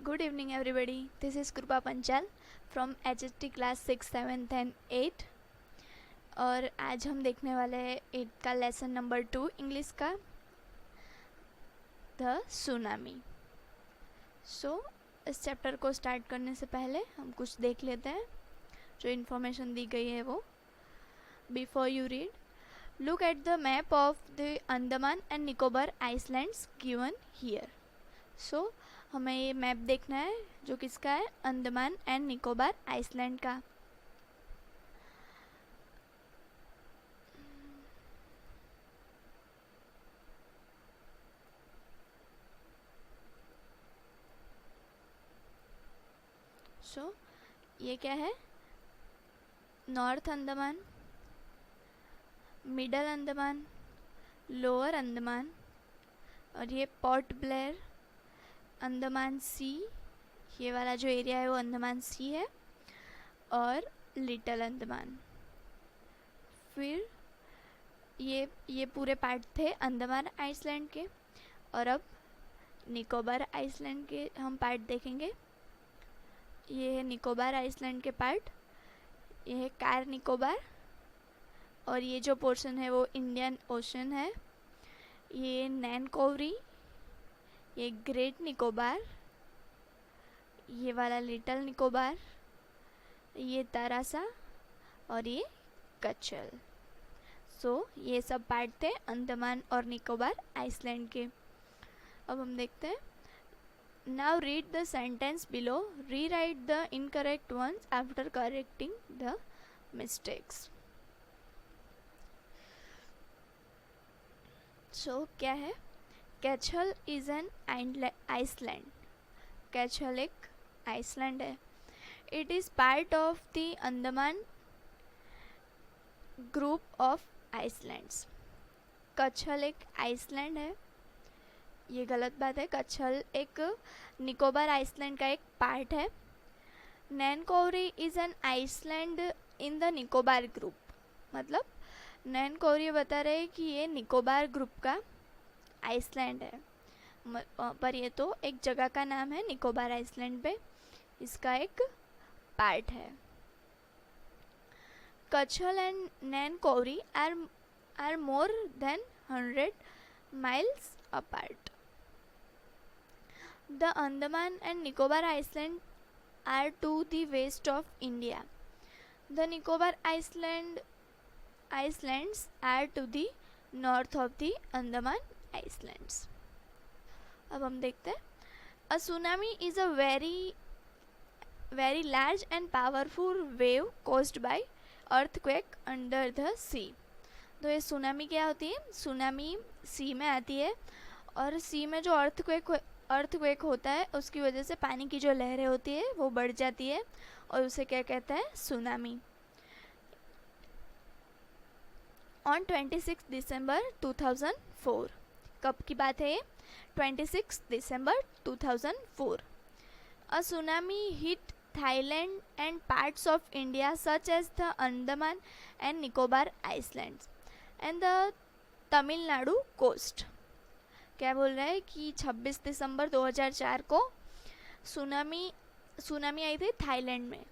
Good evening, everybody. This is Krupa Panchal from HST class 6, 7th and 8. और आज हम देखने वाले हैं 8 का लेसन नंबर 2 इंग्लिश का द सुनामी। इस चैप्टर को स्टार्ट करने से पहले हम कुछ देख लेते हैं जो इन्फॉर्मेशन दी गई है वो। Before you read, look at the map of the Andaman and Nicobar islands given here. हमें ये मैप देखना है जो किसका है, अंडमान एंड निकोबार आइसलैंड का। ये क्या है, north Andaman, middle Andaman, lower Andaman, और ये पोर्ट ब्लेयर, अंडमान सी, ये वाला जो एरिया है वो अंडमान सी है, और लिटिल अंडमान। फिर ये पूरे पार्ट थे अंडमान आइसलैंड के। और अब निकोबार आइसलैंड के हम पार्ट देखेंगे। ये है निकोबार आइसलैंड के पार्ट, ये है कार निकोबार, और ये जो पोर्शन है वो इंडियन ओशन है। ये नैनकोवरी, ये ग्रेट निकोबार, ये वाला लिटिल निकोबार, ये तारासा, और ये कच्छल। ये सब पार्ट थे अंडमान और निकोबार आइसलैंड के। अब हम देखते हैं। Now read the sentence below, rewrite the incorrect ones after correcting the mistakes. क्या है, Katchal is an island. Katchal एक आइसलैंड है। It is part of the Andaman group of islands. Katchal एक आइसलैंड है, ये गलत बात है। कच्छल एक निकोबार आइसलैंड का एक पार्ट है। Nancowry is an island in the Nicobar group, मतलब नैनकोवरी बता रहे हैं कि ये निकोबार ग्रुप का आइसलैंड है, पर ये तो एक जगह का नाम है निकोबार आइसलैंड पे, इसका एक पार्ट है। Katchal and Nancowry are more than 100 miles apart. The Andaman and Nicobar Islands are to the west of India. The Nicobar Islands are to the north of the Andaman Islands. अब हम देखते हैं। A tsunami is a very large and powerful wave caused by earthquake under the sea. तो ये tsunami क्या होती है, tsunami सी में आती है, और सी में जो अर्थक्वेक होता है उसकी वजह से पानी की जो लहरें होती है वो बढ़ जाती है, और उसे क्या कहते हैं, सुनामी। ऑन 26 दिसंबर 2004, कब की बात है ये, 26 December 2004, a tsunami hit Thailand and parts of India such as the Andaman and Nicobar islands and the Tamil Nadu coast. क्या बोल रहा है कि 26 दिसंबर 2004 को सुनामी आई थी थाईलैंड में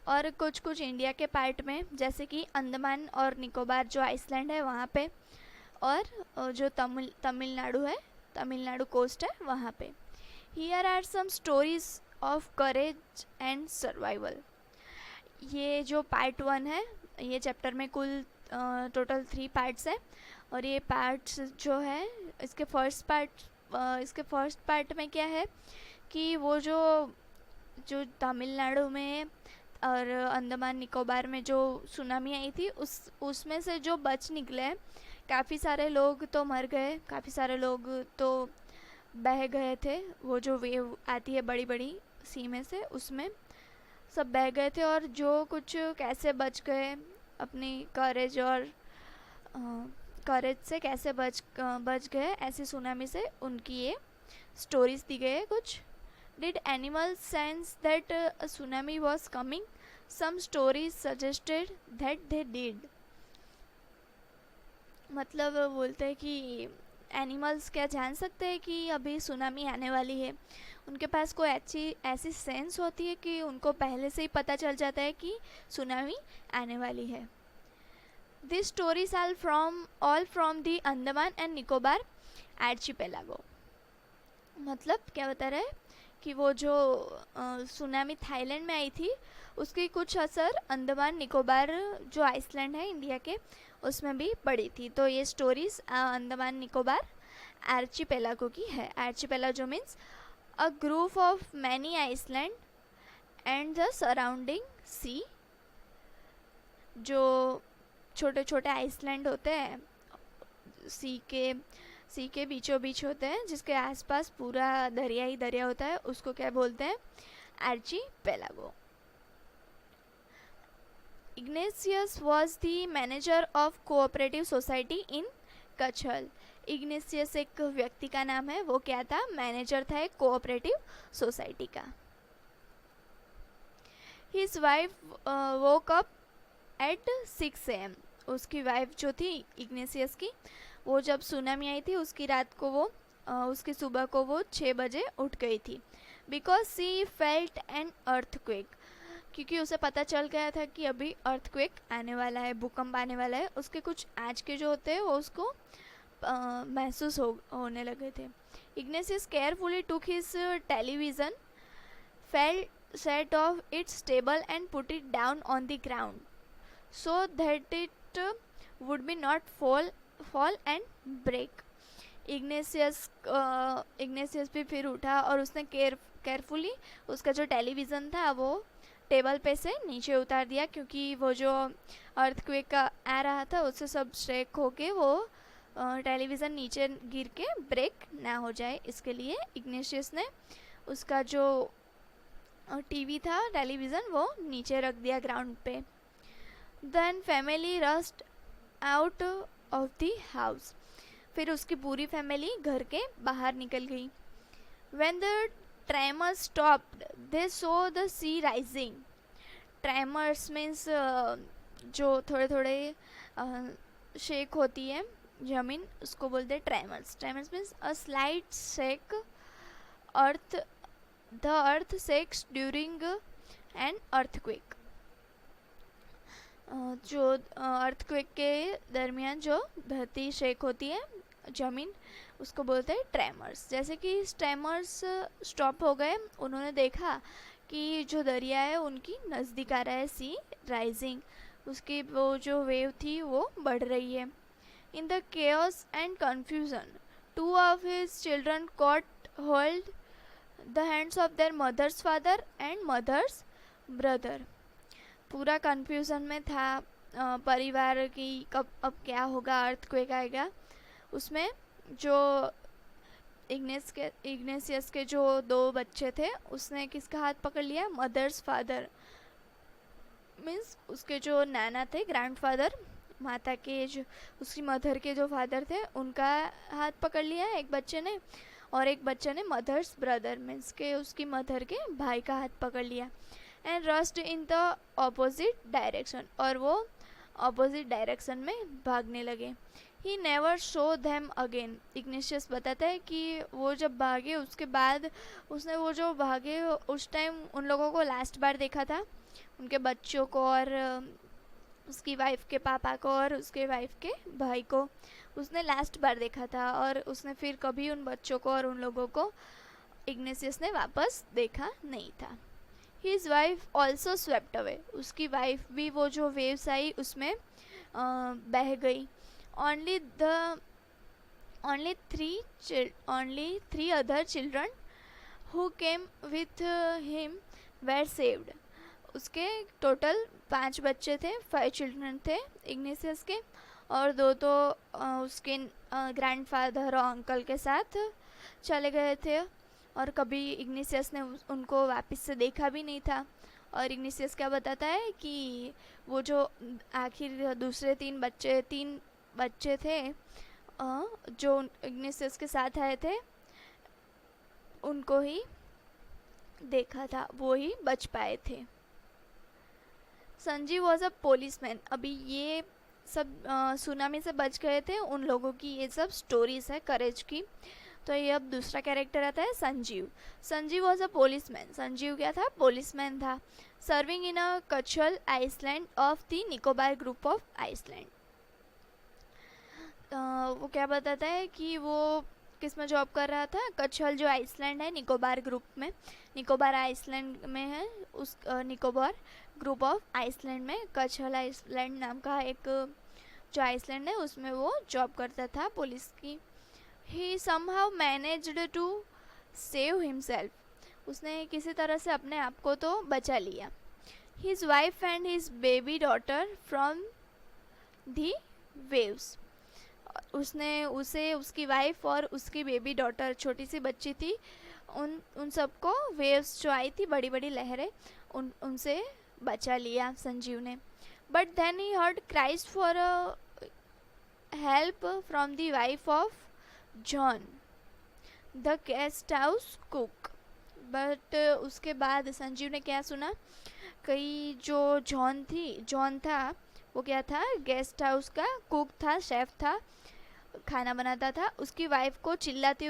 और कुछ इंडिया के पार्ट में, जैसे कि अंडमान और निकोबार जो आइसलैंड है वहाँ पे, और जो तमिलनाडु है, तमिलनाडु कोस्ट है वहाँ पे। Here are some stories of courage and survival. ये जो पार्ट 1 है, ये चैप्टर में कुल टोटल 3 पार्ट्स है, और ये पार्ट्स जो है इसके फर्स्ट पार्ट में क्या है कि वो जो तमिलनाडु में और अंडमान निकोबार में जो सुनामी आई थी उसमें से जो बच निकले, काफ़ी सारे लोग तो मर गए, काफ़ी सारे लोग तो बह गए थे। वो जो वेव आती है बड़ी बड़ी सी में से, उसमें सब बह गए थे, और जो कुछ कैसे बच गए अपनी करेज से कैसे बच गए ऐसी सुनामी से, उनकी ये स्टोरीज दी गई है कुछ। Did animals sense that a tsunami was coming? Some stories suggested that they did. मतलब बोलते हैं कि एनिमल्स क्या जान सकते हैं कि अभी सुनामी आने वाली है? उनके पास कोई ऐसी सेंस होती है कि उनको पहले से ही पता चल जाता है कि सुनामी आने वाली है. This stories are all from the Andaman and Nicobar archipelago. मतलब क्या बता रहा है कि वो जो सुनामी थाईलैंड में आई थी उसकी कुछ असर अंडमान निकोबार जो आइसलैंड है इंडिया के उसमें भी पड़ी थी. तो ये स्टोरीज अंडमान निकोबार आर्चिपेलागो की है. Archipelago means a group of many island and the surrounding sea. जो छोटे छोटे आइसलैंड होते हैं सी के बीचों बीच होते हैं, जिसके आसपास पूरा दरिया ही दरिया होता है, उसको क्या बोलते हैं? Archipelago. Ignatius was the manager of cooperative society in Katchal. Ignatius एक व्यक्ति का नाम है, वो क्या था? मैनेजर था एक कोऑपरेटिव सोसाइटी का. His wife woke up at 6 AM. उसकी वाइफ जो थी इग्नेशियस की, वो जब सुनामी आई थी उसकी रात को वो उसकी सुबह को वो 6 बजे उठ गई थी. Because C felt an earthquake. क्योंकि उसे पता चल गया था कि अभी अर्थक्वेक आने वाला है, भूकंप आने वाला है. उसके कुछ आज के जो होते हैं वो उसको महसूस होने लगे थे. Ignatius carefully took his television, felt set of its table and put it down on the ground so that it would be not fall and break. Ignatius भी फिर उठा और उसने केयरफुली उसका जो टेलीविज़न था वो टेबल पे से नीचे उतार दिया, क्योंकि वो जो अर्थक्वेक का आ रहा था उससे सब शेक होके वो टेलीविज़न नीचे गिर के ब्रेक ना हो जाए. इसके लिए इग्नेशियस ने उसका जो टीवी था, टेलीविज़न, वो नीचे रख दिया ग्राउंड पे. Then family rushed out of the house. फिर उसकी पूरी फैमिली घर के बाहर निकल गई. When the tremors stopped, they saw the sea rising. Tremors means जो थोड़े थोड़े शेक होती है जमीन, उसको बोलते हैं tremors. Tremors means a slight shake. The earth shakes during an earthquake. जो अर्थक्वेक के दरमियान जो धरती शेक होती है ज़मीन, उसको बोलते हैं ट्रेमर्स. जैसे कि ट्रेमर्स स्टॉप हो गए, उन्होंने देखा कि जो दरिया है उनकी नज़दीक आ रहा है, सी राइजिंग. उसकी वो जो वेव थी वो बढ़ रही है. In the chaos and confusion, 2 of his children caught hold the hands of their mothers father and mothers brother. पूरा कन्फ्यूज़न में था परिवार की, कब अब क्या होगा, अर्थक्वेक आएगा. उसमें जो इग्नेशियस के जो 2 बच्चे थे उसने किसका हाथ पकड़ लिया? मदर्स फादर मीन्स उसके जो नाना थे, ग्रैंडफादर, माता के जो उसकी मदर के जो फादर थे उनका हाथ पकड़ लिया एक बच्चे ने, और एक बच्चे ने मदर्स ब्रदर मीन्स के उसकी मदर के भाई का हाथ पकड़ लिया. And rust in the opposite direction. और वो ऑपोजिट डायरेक्शन में भागने लगे. He never show them again. Ignatius बताता है कि वो जब भागे उसके बाद उसने वो जो भागे उस टाइम उन लोगों को लास्ट बार देखा था, उनके बच्चों को और उसकी वाइफ के पापा को और उसके वाइफ के भाई को उसने लास्ट बार देखा था. और उसने फिर कभी उन बच्चों को और उन लोगों को इग्नेशियस ने वापस देखा नहीं था. His wife also swept away. उसकी वाइफ भी वो जो वेव्स आई उसमें बह गई. only three other children who came with him were saved. उसके टोटल 5 बच्चे थे, 5 चिल्ड्रन थे इग्नेशियस के, और 2 तो उसके ग्रैंडफादर और अंकल के साथ चले गए थे, और कभी इग्नेशियस ने उनको वापस से देखा भी नहीं था. और इग्नेशियस क्या बताता है कि वो जो आखिर दूसरे 3 बच्चे थे जो इग्नेशियस के साथ आए थे उनको ही देखा था, वो ही बच पाए थे. Sanjeev was a policeman. अभी ये सब सुनामी से बच गए थे, उन लोगों की ये सब स्टोरीज है करेज की। तो ये अब दूसरा कैरेक्टर आता है Sanjeev. Sanjeev was a policeman. Sanjeev क्या था? पोलिसमैन था, serving in a Katchal island of the Nicobar group of island. वो क्या बताता है कि वो किस में जॉब कर रहा था? कच्छल जो आइसलैंड है निकोबार ग्रुप में, निकोबार आइसलैंड में है, उस निकोबार ग्रुप ऑफ आइसलैंड में कच्छल आइसलैंड नाम का एक जो आइसलैंड है उसमें वो जॉब करता था पुलिस की। He somehow managed to save himself. उसने किसी तरह से अपने आप को तो बचा लिया। His wife and his baby daughter from the waves. उसे उसकी वाइफ और उसकी बेबी डॉटर, छोटी सी बच्ची थी, उन सबको वेव्स जो आई थी, बड़ी बड़ी लहरें, उनसे बचा लिया संजीव ने। But then he heard cries for help from the wife of John the guest house cook. But उसके बाद संजीव ने क्या सुना? कई जो जॉन था वो क्या था? गेस्ट हाउस का कुक था, शेफ था, खाना बनाता था। उसकी वाइफ को चिल्लाते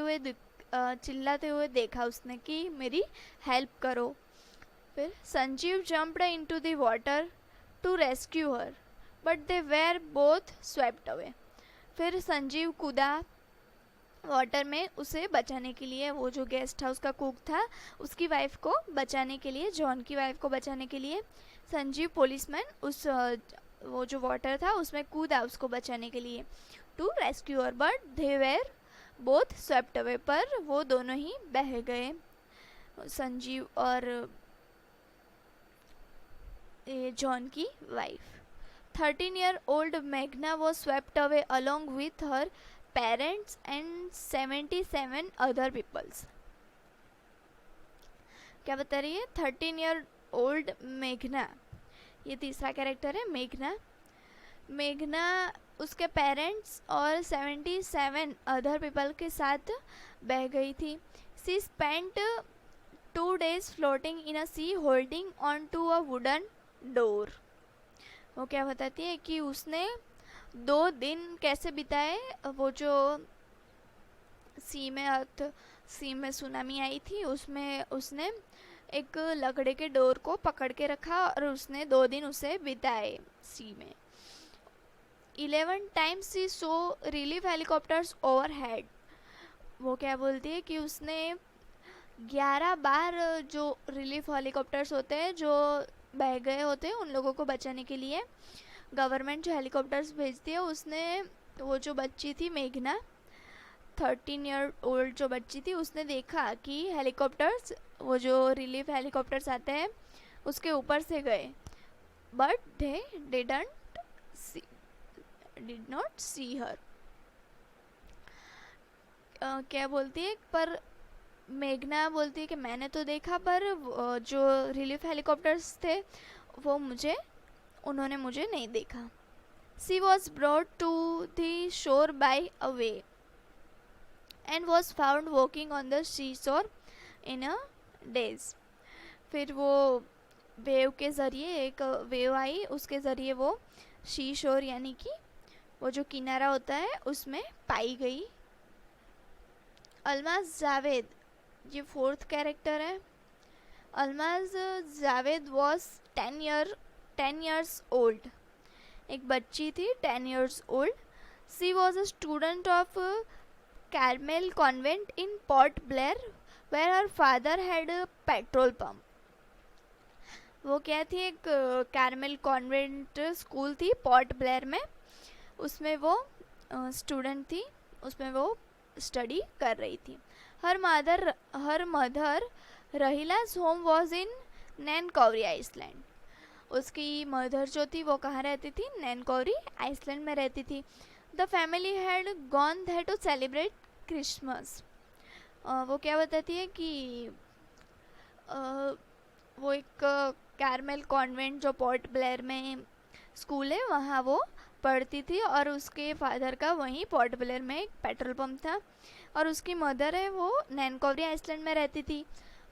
हुए देखा उसने कि मेरी हेल्प करो। फिर Sanjeev jumped into the water to rescue her but they were both swept away. फिर संजीव कूदा वाटर में उसे बचाने के लिए, वो जो गेस्ट हाउस का कुक था उसकी वाइफ को बचाने के लिए, जॉन की वाइफ को बचाने के लिए संजीव पुलिसमैन उस वो जो वाटर था उसमें कूदा उसको बचाने के लिए, to rescue her but they were both swept away. पर वो दोनों ही बह गए, संजीव और जॉन की wife. 13-year-old Meghna was swept away along with her parents and 77 other peoples। क्या बता रही है? 13-year-old मेघना, ये तीसरा कैरेक्टर है मेघना। मेघना उसके पेरेंट्स और 77 अदर पीपल के साथ बह गई थी। She spent 2 days floating in a sea holding on to a wooden door. वो क्या बताती है कि उसने 2 दिन कैसे बिताए, वो जो सी में सुनामी आई थी उसमें उसने एक लकड़े के डोर को पकड़ के रखा और उसने 2 दिन उसे बिताए सी में। 11 times सी सो रिलीफ हेलीकॉप्टर्स ओवर हेड। वो क्या बोलती है कि उसने 11 बार जो रिलीफ हेलीकॉप्टर्स होते हैं जो बह गए होते हैं उन लोगों को बचाने के लिए गवर्नमेंट जो हेलीकॉप्टर्स भेजती है, उसने वो जो बच्ची थी मेघना 13-year-old जो बच्ची थी उसने देखा कि हेलीकॉप्टर्स, वो जो रिलीफ हेलीकॉप्टर्स आते हैं उसके ऊपर से गए, बट दे डिड नॉट सी हर। क्या बोलती है? पर मेघना बोलती है कि मैंने तो देखा पर जो रिलीफ हेलीकॉप्टर्स थे वो उन्होंने मुझे नहीं देखा। She was brought to the shore by a wave and was found walking on the sea shore in a days. फिर वो वेव के ज़रिए, एक वेव आई उसके ज़रिए वो सी शोर यानी कि वो जो किनारा होता है उसमें पाई गई। अल्माज जावेद, ये 4th कैरेक्टर है। Almas Javed was 10 years old। एक बच्ची थी 10 years old। She was a student of Carmel Convent in Port Blair where her father had a petrol pump. वो क्या थी? एक कार्मेल कॉन्वेंट स्कूल थी पोर्ट ब्लेयर में, उसमें वो स्टूडेंट थी, उसमें वो स्टडी कर रही थी। Her mother Rahila's home was in Nancowry Island. उसकी मदर जो थी वो कहाँ रहती थी? नैनकौरी आइसलैंड में रहती थी। The family had gone there to celebrate Christmas. वो क्या बताती है कि वो एक कार्मेल कॉन्वेंट जो पोर्ट ब्लेयर में स्कूल है वहाँ वो पढ़ती थी और उसके फादर का वहीं पोर्ट ब्लेयर में एक पेट्रोल पंप था और उसकी मदर है वो नैनकौरी आइसलैंड में रहती थी।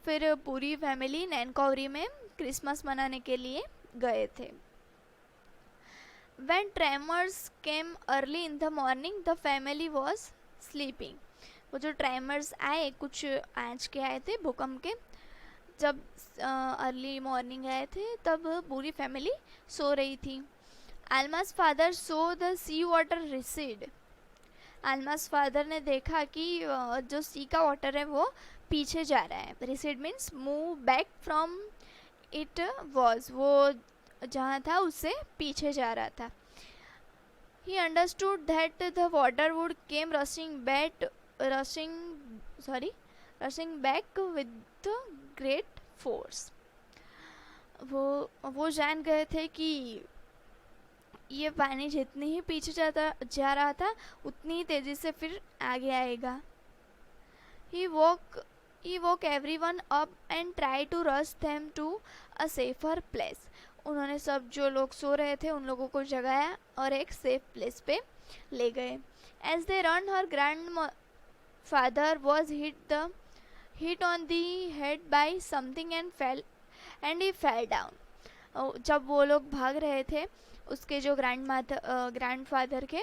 फिर पूरी फैमिली नैनकौरी में क्रिसमस मनाने के लिए गए थे। When tremors came early in the morning, the family was sleeping. वो जो ट्रेमर्स आए कुछ आज के आए थे भूकंप के, जब अर्ली मॉर्निंग आए थे तब पूरी फैमिली सो रही थी. Alma's father saw the sea water recede. Alma's father ने देखा कि जो सी का वाटर है वो पीछे जा रहा है. Recede means move back from it was. वो जहाँ था उससे पीछे जा रहा था. He understood that the water would came rushing back with great force. वो जान गए थे कि ये पानी जितनी ही पीछे जा रहा था उतनी ही तेज़ी से फिर आगे आएगा. He woke everyone up and tried to rush them to a safer place. उन्होंने सब जो लोग सो रहे थे उन लोगों को जगाया और एक सेफ प्लेस पे ले गए. As they ran, her grandfather was hit on the head by something and he fell down. जब वो लोग भाग रहे थे उसके जो ग्रैंडफादर के,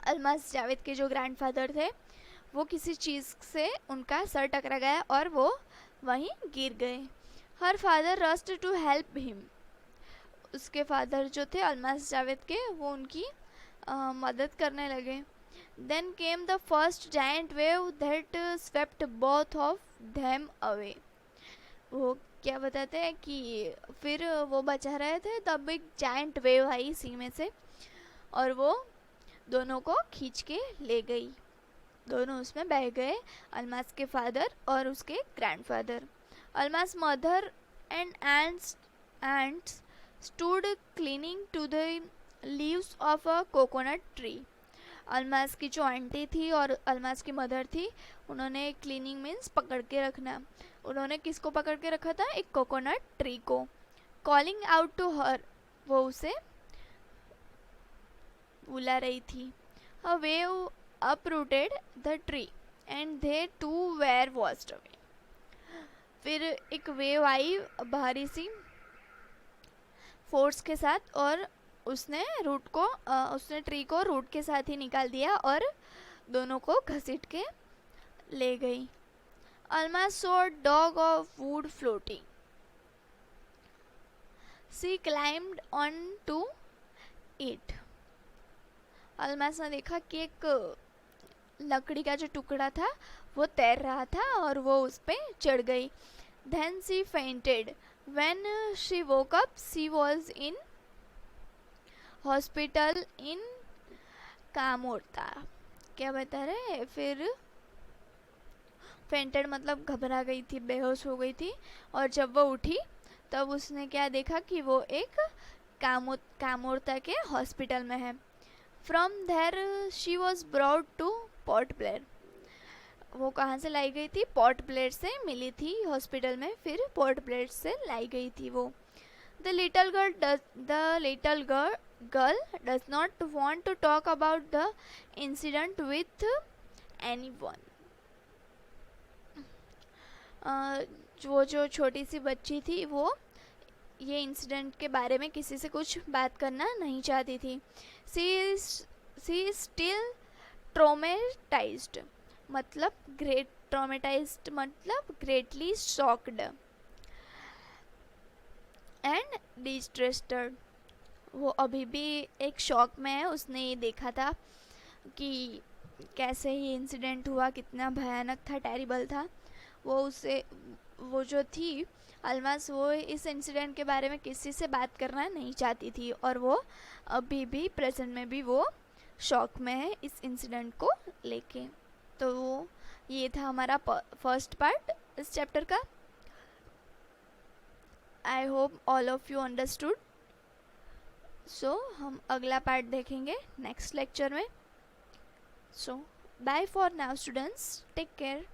अलमास जावेद के जो ग्रैंडफादर थे, वो किसी चीज़ से उनका सर टकरा गया और वो वहीं गिर गए. Her father rushed to help him. उसके फादर जो थे अलमास जावेद के, वो उनकी मदद करने लगे. Then came the first giant wave that swept both of them away. वो क्या बताते हैं कि फिर वो बचा रहे थे तब एक जायंट वेव आई सी में से और वो दोनों को खींच के ले गई. दोनों उसमें बह गए, अलमास के फादर और उसके grandfather. Almas mother and aunts stood clinging to the leaves of a coconut tree. Almas की जो आंटी थी और अलमास की मदर थी, उन्होंने क्लीनिंग मीन्स पकड़ के रखना. उन्होंने किसको पकड़ के रखा था? एक कोकोनट ट्री को. कॉलिंग आउट टू हर, वो उसे बुला रही थी. A wave uprooted the tree and they too were washed away. फिर एक वेव आई भारी सी फोर्स के साथ और उसने ट्री को रूट के साथ ही निकाल दिया और दोनों को घसीट के ले गई. Alma saw a dog of wood floating. She climbed on to it. Almas ने देखा कि एक लकड़ी का जो टुकड़ा था वो तैर रहा था और वो उस पे चढ़ गई. Then she fainted. When she woke up, she was in hospital in Kamorta. क्या बता रहे? फिर फेंटेड मतलब घबरा गई थी, बेहोश हो गई थी. और जब वो उठी तब उसने क्या देखा कि वो एक कामोर्ता के हॉस्पिटल में है. From there she was brought to Port Blair. वो कहाँ से लाई गई थी? पोर्ट ब्लेयर से मिली थी हॉस्पिटल में, फिर पोर्ट ब्लेयर से लाई गई थी वो. The little girl does not want to talk about the incident with anyone. वो जो छोटी सी बच्ची थी वो ये इंसिडेंट के बारे में किसी से कुछ बात करना नहीं चाहती थी. सी इज स्टिल ट्रॉमेटाइज्ड मतलब ग्रेटली शॉक्ड एंड डिस्ट्रेस्टेड. वो अभी भी एक शॉक में है. उसने ये देखा था कि कैसे ये इंसिडेंट हुआ, कितना भयानक था, टेरिबल था. वो जो थी अलमास, वो इस इंसिडेंट के बारे में किसी से बात करना नहीं चाहती थी और वो अभी भी प्रेजेंट में भी वो शॉक में है इस इंसिडेंट को लेके. तो ये था हमारा फर्स्ट पार्ट इस चैप्टर का. I hope all of you understood. So हम अगला पार्ट देखेंगे नेक्स्ट लेक्चर में. So bye for now students, take care.